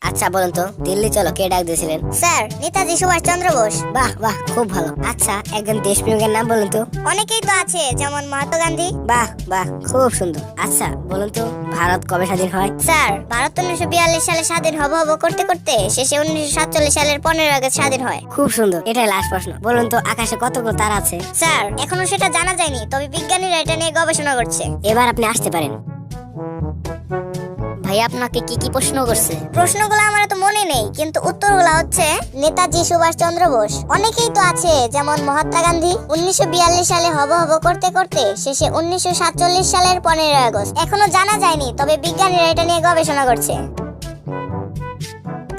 আচ্ছা বলুন তো, দিল্লি চলো কে ডাক দিয়েছিলেন? স্যার, নেতাজি সুভাষচন্দ্র বোস। বাহ বাহ, খুব ভালো। আচ্ছা, একজন দেশপ্রেমিকের নাম বলুন তো। অনেকেই তো আছে, যেমন মহাত্মা গান্ধী। বাহ বাহ, খুব সুন্দর। আচ্ছা বলুন তো, ভারত কবে স্বাধীন হয়? স্যার, ভারত 1942 সালে স্বাধীন হব করতে করতে শেষে 1947 সালের 15 আগস্ট স্বাধীন হয়। খুব সুন্দর। এটাই লাস্ট প্রশ্ন। বলুন তো, আকাশে কতগুলো তারা আছে? স্যার, এখনো সেটা জানা যায়নি, তবে বিজ্ঞানীরা এটা নিয়ে গবেষণা করছে। এবার আপনি আসতে পারেন। ভাই আপনাকে কি কি প্রশ্ন করছে? প্রশ্নগুলো আমার তো মনে নেই, কিন্তু উত্তরগুলো হচ্ছে নেতাজি সুভাষচন্দ্র বোস। অনেকেই তো আছে, যেমন মহাত্মা গান্ধী। 1942 সালে হব করতে করতে শেষে 1947 সালের 15 আগস্ট। এখনো জানা যায়নি, তবে বিজ্ঞানীরা এটা নিয়ে গবেষণা করছে।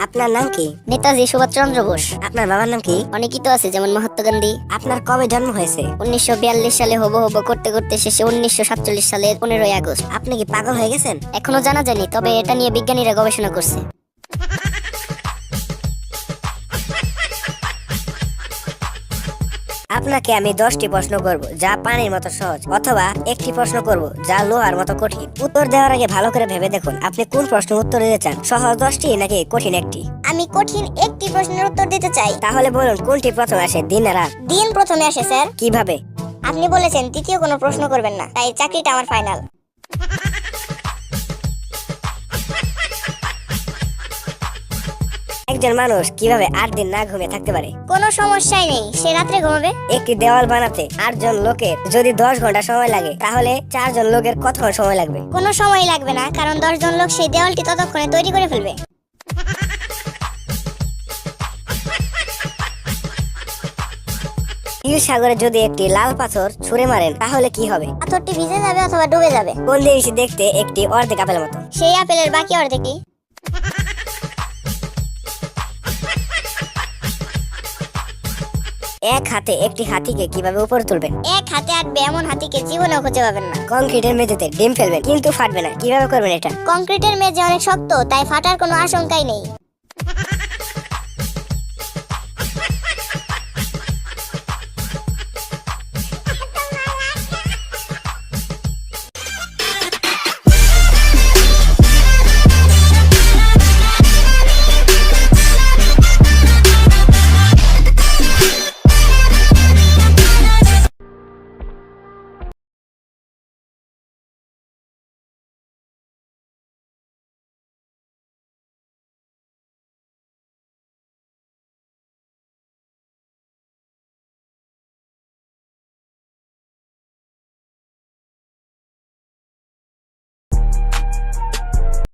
আপনার নাম কি? নেতাজি সুভাষচন্দ্র বোস। আপনার বাবার নাম কি? অনেকেই তো আছে, যেমন মহাত্মা গান্ধী। আপনার কবে জন্ম হয়েছে? 1942 সালে হব করতে করতে শেষে 1947 সালের 15 আগস্ট। আপনি কি পাগল হয়ে গেছেন? এখনো জানা যায়নি, তবে এটা নিয়ে বিজ্ঞানীরা গবেষণা করছে। আপনাকে আমি 10টি প্রশ্ন করব, যা পানির মতো সহজ, অথবা একটি প্রশ্ন করব যা লোহার মতো কঠিন। উত্তর দেওয়ার আগে ভালো করে ভেবে দেখুন আপনি কোন প্রশ্নের উত্তর দিতে চান, সহজ 10টি নাকি কঠিন একটি। আমি কঠিন একটি প্রশ্নের উত্তর দিতে চাই। তাহলে বলুন, কোনটি প্রথমে আসে, দিন না রাত? দিন প্রথমে আসে স্যার। কিভাবে? আপনি বলেছেন তৃতীয় কোনো প্রশ্ন করবেন না, তাই চাকরিটা আমার ফাইনাল। একজন মানুষ কিভাবে 8 দিন না ঘুমিয়ে থাকতে পারে? কোনো সমস্যাই নেই, সে রাত্রে ঘুমাবে। একটি দেওয়াল বানাতে 8 জন লোকের যদি 10 ঘন্টা সময় লাগে, তাহলে 4 জন লোকের কতক্ষণ সময় লাগবে? কোনো সময় লাগবে না, কারণ 10 জন লোক সেই দেওয়ালটি ততক্ষণে তৈরি করে ফেলবে। নীল সাগরে যদি একটি লাল পাথর ছুঁড়ে মারেন, তাহলে কি হবে? পাথরটি ভিজে যাবে অথবা ডুবে যাবে। কোন জিনিসটি দেখতে একটি অর্ধেক আপেলের মতো? সেই আপেলের বাকি অর্ধেকটি। এক হাতে একটি হাতিকে কিভাবে উপরে তুলবেন? এক হাতে আটবে এমন হাতিকে জীবনেও খুঁজে পাবেন না। কংক্রিটের মেঝেতে ডিম ফেলবেন, কিন্তু ফাটবে না, কিভাবে করবেন এটা? কংক্রিটের মেঝে অনেক শক্ত, তাই ফাটার কোনো আশঙ্কাই নেই।